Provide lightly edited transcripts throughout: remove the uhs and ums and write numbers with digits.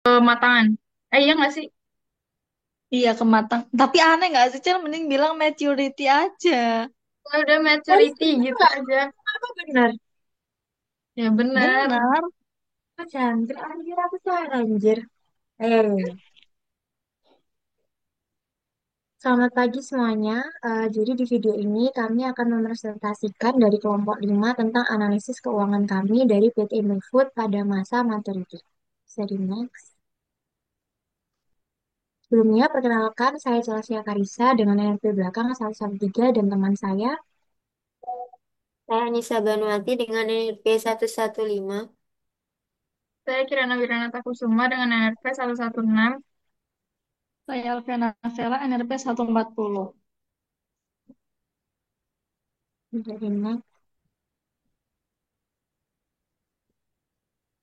Kematangan. Iya nggak sih? Iya, kematang. Tapi aneh nggak sih, Cel? Mending bilang maturity aja. Kalau udah Tadi maturity bener gitu nggak? aja. Apa bener? Ya bener. Bener. Oh, cantik anjir aku salah anjir. Selamat pagi semuanya. Jadi di video ini kami akan mempresentasikan dari kelompok 5 tentang analisis keuangan kami dari PT Indofood pada masa maturity. Jadi next. Sebelumnya, perkenalkan saya Celsia Karisa dengan NRP belakang 113 dan teman saya. Saya Anissa Banuati dengan NRP 115. Saya Kirana Wiranata Kusuma dengan NRP 116. Saya Alfiana Sela, NRP 140. Jadi next.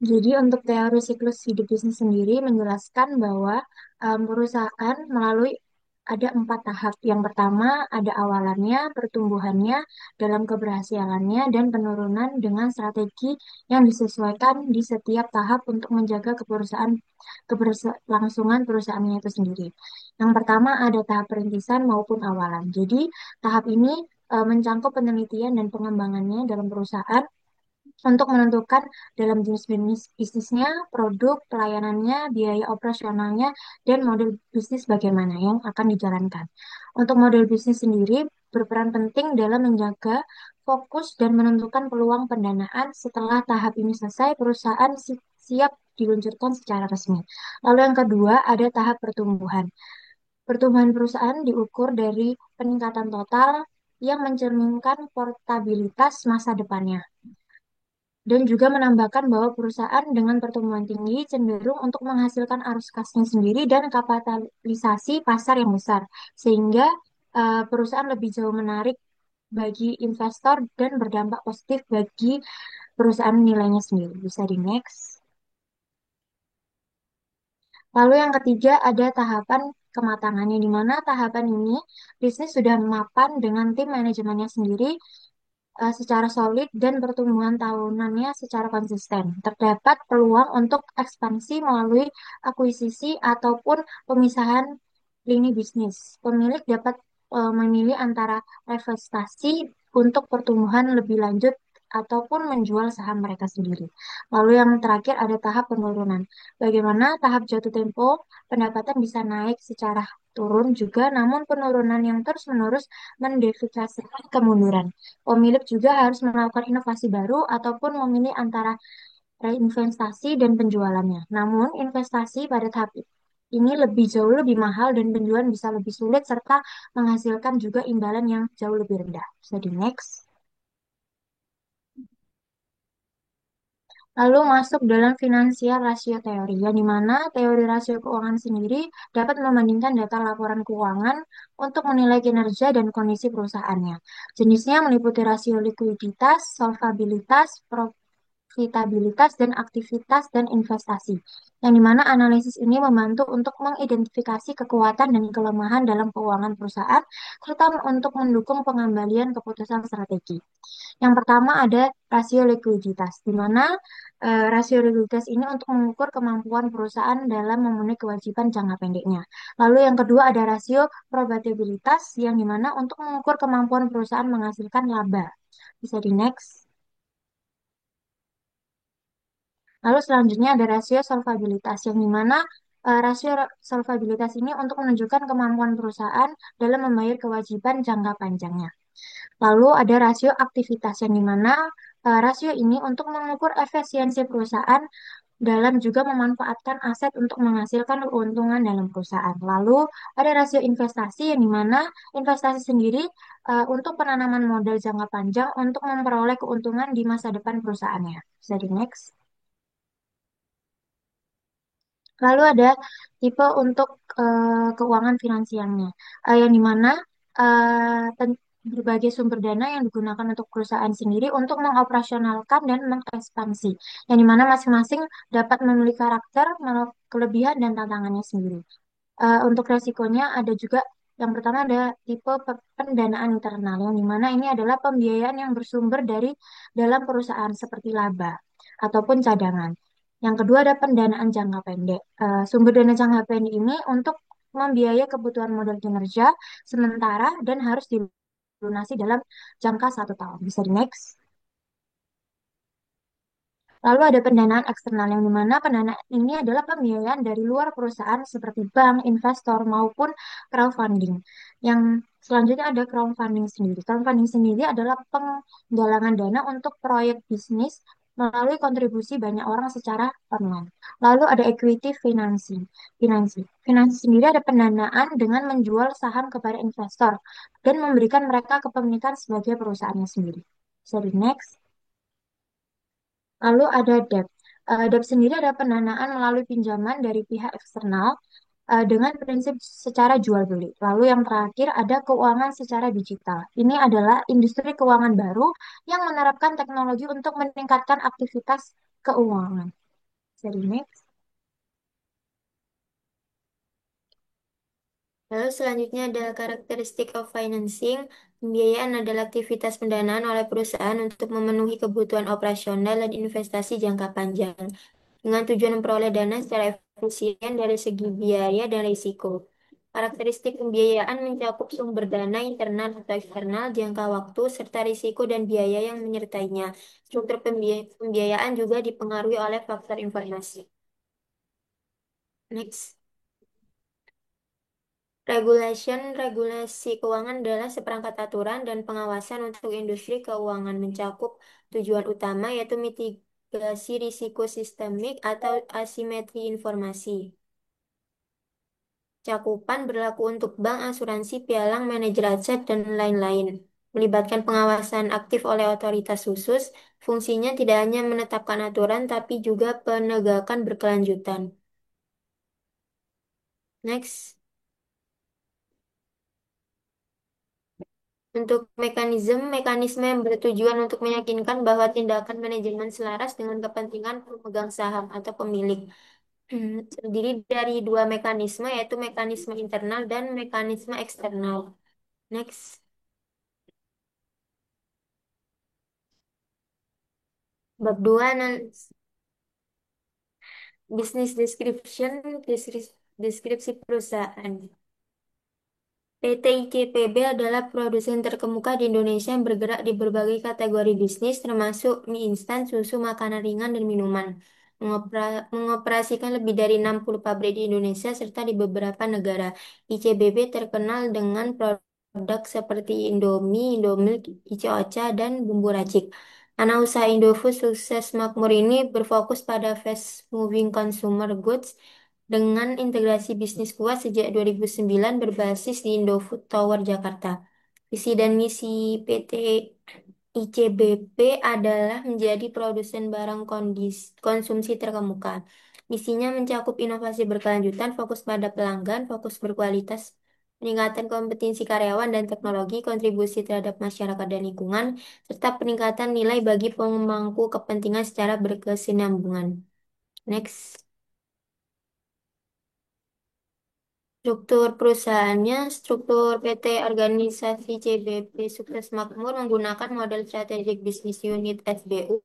Jadi untuk teori siklus hidup bisnis sendiri menjelaskan bahwa perusahaan melalui ada 4 tahap. Yang pertama ada awalannya, pertumbuhannya, dalam keberhasilannya, dan penurunan dengan strategi yang disesuaikan di setiap tahap untuk menjaga keberlangsungan perusahaannya itu sendiri. Yang pertama ada tahap perintisan maupun awalan. Jadi tahap ini mencangkup penelitian dan pengembangannya dalam perusahaan untuk menentukan dalam jenis bisnisnya, produk, pelayanannya, biaya operasionalnya, dan model bisnis bagaimana yang akan dijalankan. Untuk model bisnis sendiri berperan penting dalam menjaga fokus dan menentukan peluang pendanaan setelah tahap ini selesai, perusahaan siap diluncurkan secara resmi. Lalu yang kedua ada tahap pertumbuhan. Pertumbuhan perusahaan diukur dari peningkatan total yang mencerminkan portabilitas masa depannya dan juga menambahkan bahwa perusahaan dengan pertumbuhan tinggi cenderung untuk menghasilkan arus kasnya sendiri dan kapitalisasi pasar yang besar, sehingga perusahaan lebih jauh menarik bagi investor dan berdampak positif bagi perusahaan nilainya sendiri. Bisa di next. Lalu yang ketiga ada tahapan kematangannya, di mana tahapan ini bisnis sudah mapan dengan tim manajemennya sendiri secara solid dan pertumbuhan tahunannya secara konsisten. Terdapat peluang untuk ekspansi melalui akuisisi ataupun pemisahan lini bisnis. Pemilik dapat memilih antara investasi untuk pertumbuhan lebih lanjut ataupun menjual saham mereka sendiri. Lalu yang terakhir ada tahap penurunan. Bagaimana tahap jatuh tempo pendapatan bisa naik secara turun juga, namun penurunan yang terus-menerus mendefisasikan kemunduran. Pemilik juga harus melakukan inovasi baru ataupun memilih antara reinvestasi dan penjualannya. Namun, investasi pada tahap ini lebih jauh lebih mahal dan penjualan bisa lebih sulit serta menghasilkan juga imbalan yang jauh lebih rendah. Bisa di next. Lalu masuk dalam finansial rasio teori, yang di mana teori rasio keuangan sendiri dapat membandingkan data laporan keuangan untuk menilai kinerja dan kondisi perusahaannya. Jenisnya meliputi rasio likuiditas, solvabilitas, profitabilitas, dan aktivitas dan investasi. Yang dimana analisis ini membantu untuk mengidentifikasi kekuatan dan kelemahan dalam keuangan perusahaan, serta untuk mendukung pengambilan keputusan strategi. Yang pertama ada rasio likuiditas, di mana rasio likuiditas ini untuk mengukur kemampuan perusahaan dalam memenuhi kewajiban jangka pendeknya. Lalu yang kedua ada rasio probabilitas, yang dimana untuk mengukur kemampuan perusahaan menghasilkan laba. Bisa di next. Lalu selanjutnya ada rasio solvabilitas, yang dimana rasio solvabilitas ini untuk menunjukkan kemampuan perusahaan dalam membayar kewajiban jangka panjangnya. Lalu ada rasio aktivitas, yang dimana rasio ini untuk mengukur efisiensi perusahaan dalam juga memanfaatkan aset untuk menghasilkan keuntungan dalam perusahaan. Lalu ada rasio investasi, yang dimana investasi sendiri untuk penanaman modal jangka panjang untuk memperoleh keuntungan di masa depan perusahaannya. Bisa di next. Lalu ada tipe untuk keuangan finansialnya, yang dimana berbagai sumber dana yang digunakan untuk perusahaan sendiri untuk mengoperasionalkan dan mengekspansi, yang dimana masing-masing dapat memiliki karakter, kelebihan, dan tantangannya sendiri. Untuk resikonya ada juga yang pertama ada tipe pendanaan internal, yang dimana ini adalah pembiayaan yang bersumber dari dalam perusahaan seperti laba ataupun cadangan. Yang kedua ada pendanaan jangka pendek. Sumber dana jangka pendek ini untuk membiayai kebutuhan modal kinerja sementara dan harus dilunasi dalam jangka 1 tahun. Bisa di next. Lalu ada pendanaan eksternal yang dimana pendanaan ini adalah pembiayaan dari luar perusahaan seperti bank, investor maupun crowdfunding. Yang selanjutnya ada crowdfunding sendiri. Crowdfunding sendiri adalah penggalangan dana untuk proyek bisnis melalui kontribusi banyak orang secara online. Lalu ada equity financing. Finansi sendiri ada pendanaan dengan menjual saham kepada investor dan memberikan mereka kepemilikan sebagai perusahaannya sendiri. Bisa di next. Lalu ada debt. Debt sendiri ada pendanaan melalui pinjaman dari pihak eksternal dengan prinsip secara jual beli. Lalu yang terakhir ada keuangan secara digital. Ini adalah industri keuangan baru yang menerapkan teknologi untuk meningkatkan aktivitas keuangan. Jadi next. Lalu selanjutnya ada karakteristik of financing. Pembiayaan adalah aktivitas pendanaan oleh perusahaan untuk memenuhi kebutuhan operasional dan investasi jangka panjang dengan tujuan memperoleh dana secara efisien dari segi biaya dan risiko. Karakteristik pembiayaan mencakup sumber dana internal atau eksternal, jangka waktu, serta risiko dan biaya yang menyertainya. Struktur pembiayaan juga dipengaruhi oleh faktor informasi. Next. Regulasi keuangan adalah seperangkat aturan dan pengawasan untuk industri keuangan mencakup tujuan utama yaitu mitigasi risiko sistemik atau asimetri informasi. Cakupan berlaku untuk bank, asuransi, pialang, manajer aset, dan lain-lain. Melibatkan pengawasan aktif oleh otoritas khusus, fungsinya tidak hanya menetapkan aturan tapi juga penegakan berkelanjutan. Next. Untuk mekanisme yang bertujuan untuk meyakinkan bahwa tindakan manajemen selaras dengan kepentingan pemegang saham atau pemilik. Terdiri dari dua mekanisme, yaitu mekanisme internal dan mekanisme eksternal. Next. Bab 2, Business Description, deskripsi perusahaan. PT ICPB adalah produsen terkemuka di Indonesia yang bergerak di berbagai kategori bisnis, termasuk mie instan, susu, makanan ringan, dan minuman. Mengoperasikan lebih dari 60 pabrik di Indonesia serta di beberapa negara. ICBP terkenal dengan produk seperti Indomie, Indomilk, Ice Ocha, dan bumbu racik. Anak usaha Indofood sukses makmur ini berfokus pada fast moving consumer goods dengan integrasi bisnis kuat sejak 2009 berbasis di Indofood Tower Jakarta. Visi dan misi PT ICBP adalah menjadi produsen barang konsumsi terkemuka. Misinya mencakup inovasi berkelanjutan, fokus pada pelanggan, fokus berkualitas, peningkatan kompetensi karyawan dan teknologi, kontribusi terhadap masyarakat dan lingkungan, serta peningkatan nilai bagi pemangku kepentingan secara berkesinambungan. Next. Struktur perusahaannya, struktur PT Organisasi CBP Sukses Makmur menggunakan model strategic business unit SBU,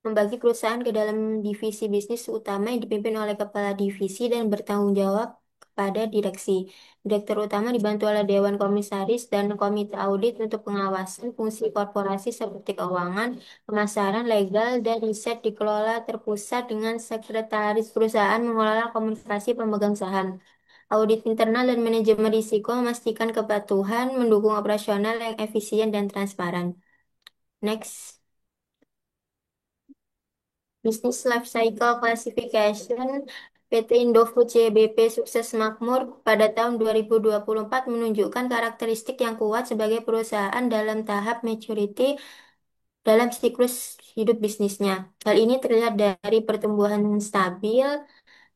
membagi perusahaan ke dalam divisi bisnis utama yang dipimpin oleh kepala divisi dan bertanggung jawab kepada direksi. Direktur utama dibantu oleh Dewan Komisaris dan Komite Audit untuk pengawasan fungsi korporasi seperti keuangan, pemasaran, legal, dan riset dikelola terpusat dengan sekretaris perusahaan mengelola komunikasi pemegang saham. Audit internal dan manajemen risiko memastikan kepatuhan, mendukung operasional yang efisien dan transparan. Next, Business Life Cycle Classification PT Indofood CBP Sukses Makmur pada tahun 2024 menunjukkan karakteristik yang kuat sebagai perusahaan dalam tahap maturity dalam siklus hidup bisnisnya. Hal ini terlihat dari pertumbuhan stabil,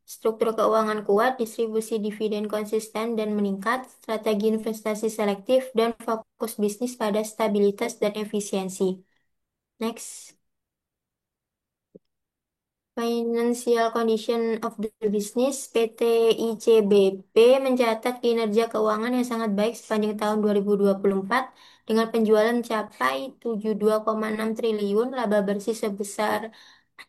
struktur keuangan kuat, distribusi dividen konsisten dan meningkat, strategi investasi selektif, dan fokus bisnis pada stabilitas dan efisiensi. Next, Financial Condition of the Business PT ICBP mencatat kinerja keuangan yang sangat baik sepanjang tahun 2024 dengan penjualan mencapai 72,6 triliun, laba bersih sebesar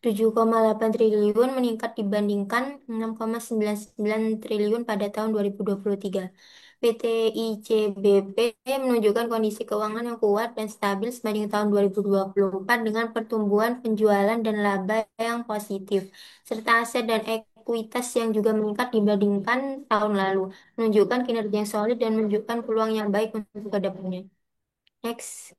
7,8 triliun meningkat dibandingkan 6,99 triliun pada tahun 2023. PT ICBP menunjukkan kondisi keuangan yang kuat dan stabil sepanjang tahun 2024 dengan pertumbuhan penjualan dan laba yang positif, serta aset dan ekuitas yang juga meningkat dibandingkan tahun lalu, menunjukkan kinerja yang solid dan menunjukkan peluang yang baik untuk ke depannya. Next.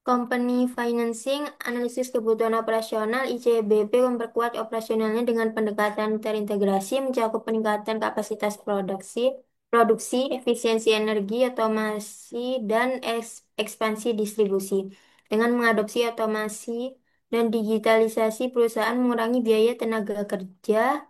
Company Financing, analisis kebutuhan operasional, ICBP memperkuat operasionalnya dengan pendekatan terintegrasi, mencakup peningkatan kapasitas produksi, efisiensi energi, otomasi, dan ekspansi distribusi. Dengan mengadopsi otomasi dan digitalisasi, perusahaan mengurangi biaya tenaga kerja,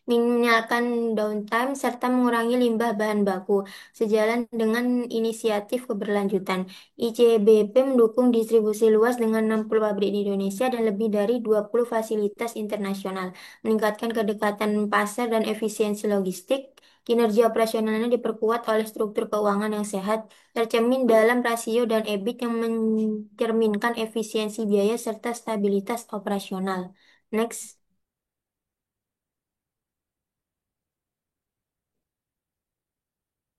minimalkan downtime, serta mengurangi limbah bahan baku. Sejalan dengan inisiatif keberlanjutan, ICBP mendukung distribusi luas dengan 60 pabrik di Indonesia dan lebih dari 20 fasilitas internasional, meningkatkan kedekatan pasar dan efisiensi logistik. Kinerja operasionalnya diperkuat oleh struktur keuangan yang sehat, tercermin dalam rasio dan EBIT yang mencerminkan efisiensi biaya serta stabilitas operasional. Next.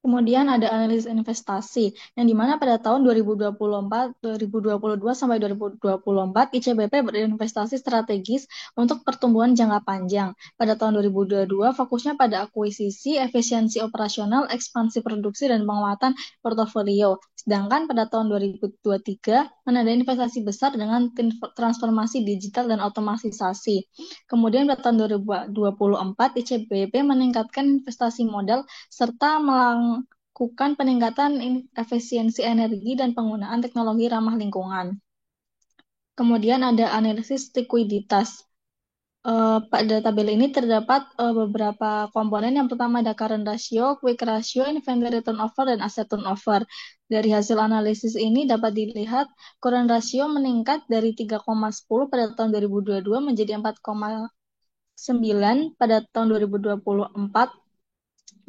Kemudian ada analisis investasi, yang dimana pada tahun 2024, 2022 sampai 2024, ICBP berinvestasi strategis untuk pertumbuhan jangka panjang. Pada tahun 2022, fokusnya pada akuisisi, efisiensi operasional, ekspansi produksi, dan penguatan portofolio. Sedangkan pada tahun 2023, menandai investasi besar dengan transformasi digital dan otomatisasi. Kemudian pada tahun 2024, ICBP meningkatkan investasi modal serta melakukan peningkatan efisiensi energi dan penggunaan teknologi ramah lingkungan. Kemudian ada analisis likuiditas. Pada tabel ini terdapat beberapa komponen. Yang pertama ada current ratio, quick ratio, inventory turnover, dan asset turnover. Dari hasil analisis ini dapat dilihat current ratio meningkat dari 3,10 pada tahun 2022 menjadi 4,9 pada tahun 2024,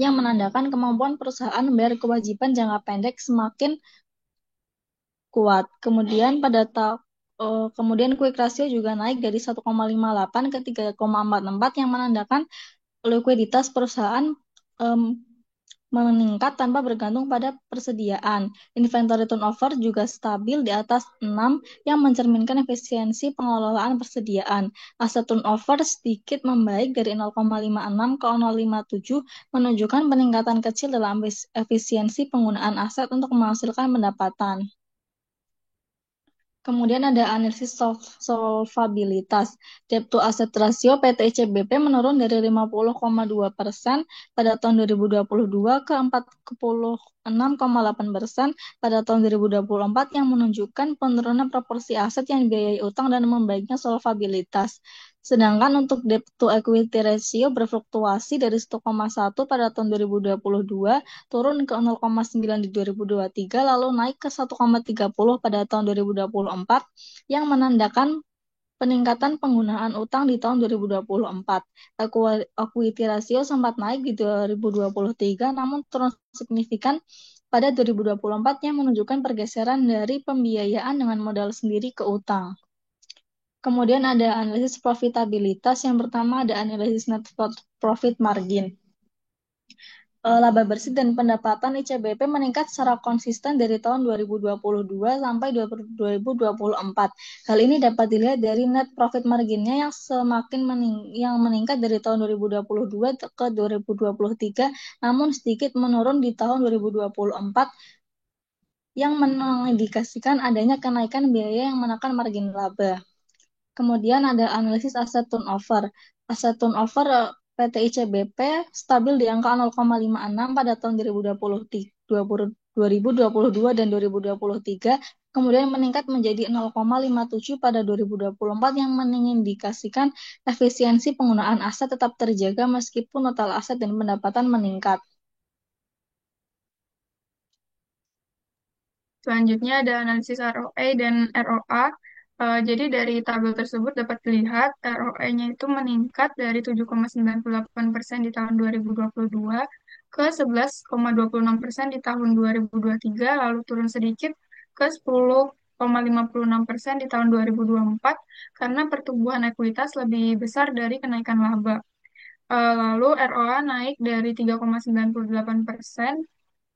yang menandakan kemampuan perusahaan membayar kewajiban jangka pendek semakin kuat. Kemudian quick ratio juga naik dari 1,58 ke 3,44, yang menandakan likuiditas perusahaan em, meningkat tanpa bergantung pada persediaan. Inventory turnover juga stabil di atas 6, yang mencerminkan efisiensi pengelolaan persediaan. Aset turnover sedikit membaik dari 0,56 ke 0,57, menunjukkan peningkatan kecil dalam efisiensi penggunaan aset untuk menghasilkan pendapatan. Kemudian ada analisis solvabilitas. Debt to asset ratio PT ICBP menurun dari 50,2% pada tahun 2022 ke 46,8% pada tahun 2024, yang menunjukkan penurunan proporsi aset yang dibiayai utang dan membaiknya solvabilitas. Sedangkan untuk debt to equity ratio berfluktuasi dari 1,1 pada tahun 2022 turun ke 0,9 di 2023, lalu naik ke 1,30 pada tahun 2024, yang menandakan peningkatan penggunaan utang di tahun 2024. Equity ratio sempat naik di 2023, namun turun signifikan pada 2024, yang menunjukkan pergeseran dari pembiayaan dengan modal sendiri ke utang. Kemudian ada analisis profitabilitas. Yang pertama ada analisis net profit margin. Laba bersih dan pendapatan ICBP meningkat secara konsisten dari tahun 2022 sampai 2024. Hal ini dapat dilihat dari net profit marginnya yang meningkat dari tahun 2022 ke 2023, namun sedikit menurun di tahun 2024, yang mengindikasikan adanya kenaikan biaya yang menekan margin laba. Kemudian ada analisis aset turnover. Aset turnover PT ICBP stabil di angka 0,56 pada tahun 2022 dan 2023, kemudian meningkat menjadi 0,57 pada 2024, yang mengindikasikan efisiensi penggunaan aset tetap terjaga meskipun total aset dan pendapatan meningkat. Selanjutnya ada analisis ROE dan ROA. Jadi dari tabel tersebut dapat dilihat ROE-nya itu meningkat dari 7,98% di tahun 2022 ke 11,26% di tahun 2023, lalu turun sedikit ke 10,56% di tahun 2024 karena pertumbuhan ekuitas lebih besar dari kenaikan laba. Lalu ROA naik dari 3,98%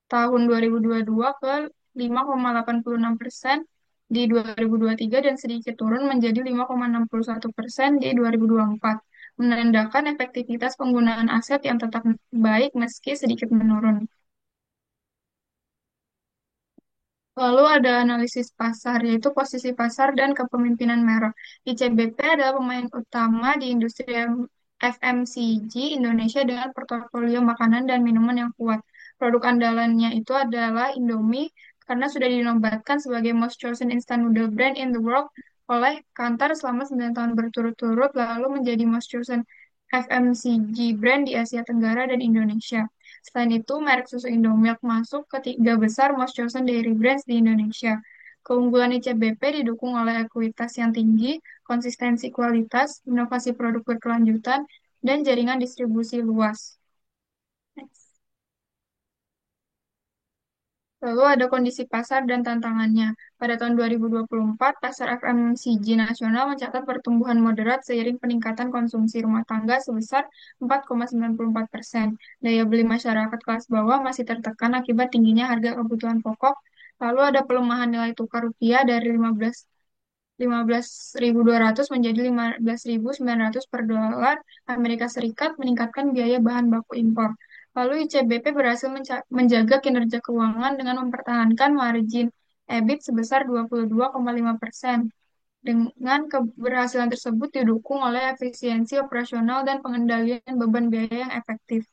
tahun 2022 ke 5,86% di 2023 dan sedikit turun menjadi 5,61% di 2024, menandakan efektivitas penggunaan aset yang tetap baik meski sedikit menurun. Lalu ada analisis pasar, yaitu posisi pasar dan kepemimpinan merek. ICBP adalah pemain utama di industri FMCG Indonesia dengan portofolio makanan dan minuman yang kuat. Produk andalannya itu adalah Indomie, karena sudah dinobatkan sebagai most chosen instant noodle brand in the world oleh Kantar selama 9 tahun berturut-turut, lalu menjadi most chosen FMCG brand di Asia Tenggara dan Indonesia. Selain itu, merek susu Indomilk masuk ke tiga besar most chosen dairy brands di Indonesia. Keunggulan ICBP didukung oleh ekuitas yang tinggi, konsistensi kualitas, inovasi produk berkelanjutan, dan jaringan distribusi luas. Next. Lalu ada kondisi pasar dan tantangannya. Pada tahun 2024, pasar FMCG nasional mencatat pertumbuhan moderat seiring peningkatan konsumsi rumah tangga sebesar 4,94%. Daya beli masyarakat kelas bawah masih tertekan akibat tingginya harga kebutuhan pokok. Lalu ada pelemahan nilai tukar rupiah dari 15.200 menjadi 15.900 per dolar Amerika Serikat, meningkatkan biaya bahan baku impor. Lalu ICBP berhasil menjaga kinerja keuangan dengan mempertahankan margin EBIT sebesar 22,5%. Dengan keberhasilan tersebut didukung oleh efisiensi operasional dan pengendalian beban biaya yang efektif.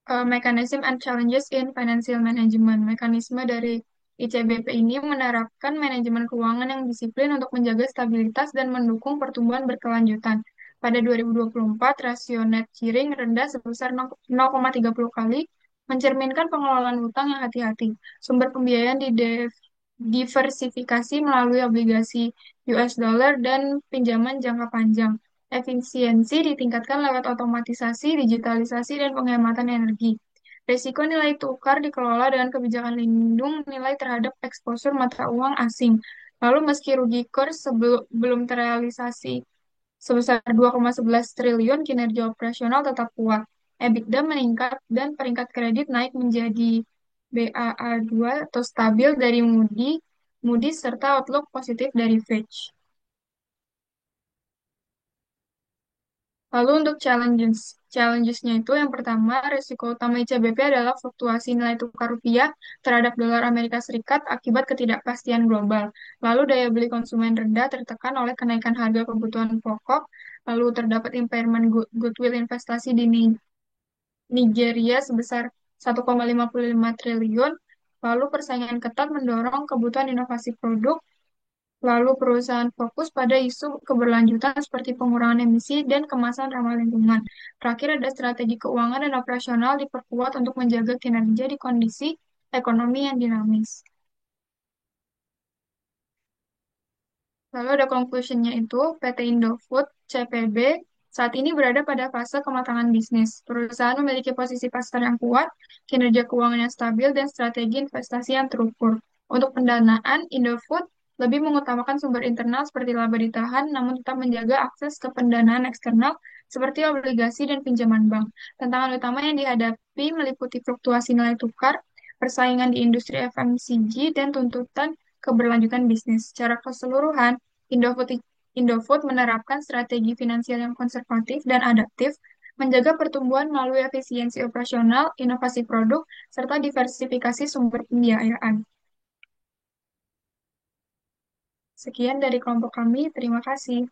Mechanism and Challenges in Financial Management. Mekanisme dari ICBP ini menerapkan manajemen keuangan yang disiplin untuk menjaga stabilitas dan mendukung pertumbuhan berkelanjutan. Pada 2024, rasio net gearing rendah sebesar 0,30 kali, mencerminkan pengelolaan utang yang hati-hati. Sumber pembiayaan diversifikasi melalui obligasi US dollar dan pinjaman jangka panjang. Efisiensi ditingkatkan lewat otomatisasi, digitalisasi, dan penghematan energi. Risiko nilai tukar dikelola dengan kebijakan lindung nilai terhadap eksposur mata uang asing. Lalu meski rugi kurs belum terrealisasi sebesar 2,11 triliun, kinerja operasional tetap kuat. EBITDA meningkat dan peringkat kredit naik menjadi Baa2 atau stabil dari Moody's serta outlook positif dari Fitch. Lalu untuk challenges-nya itu yang pertama, risiko utama ICBP adalah fluktuasi nilai tukar rupiah terhadap dolar Amerika Serikat akibat ketidakpastian global. Lalu daya beli konsumen rendah tertekan oleh kenaikan harga kebutuhan pokok. Lalu terdapat impairment goodwill investasi di Nigeria sebesar 1,55 triliun. Lalu persaingan ketat mendorong kebutuhan inovasi produk. Lalu perusahaan fokus pada isu keberlanjutan seperti pengurangan emisi dan kemasan ramah lingkungan. Terakhir ada strategi keuangan dan operasional diperkuat untuk menjaga kinerja di kondisi ekonomi yang dinamis. Lalu ada conclusion-nya itu, PT Indofood, CPB, saat ini berada pada fase kematangan bisnis. Perusahaan memiliki posisi pasar yang kuat, kinerja keuangan yang stabil, dan strategi investasi yang terukur. Untuk pendanaan, Indofood lebih mengutamakan sumber internal seperti laba ditahan, namun tetap menjaga akses ke pendanaan eksternal seperti obligasi dan pinjaman bank. Tantangan utama yang dihadapi meliputi fluktuasi nilai tukar, persaingan di industri FMCG, dan tuntutan keberlanjutan bisnis. Secara keseluruhan, Indofood, Indofood menerapkan strategi finansial yang konservatif dan adaptif, menjaga pertumbuhan melalui efisiensi operasional, inovasi produk, serta diversifikasi sumber pembiayaan. Sekian dari kelompok kami, terima kasih.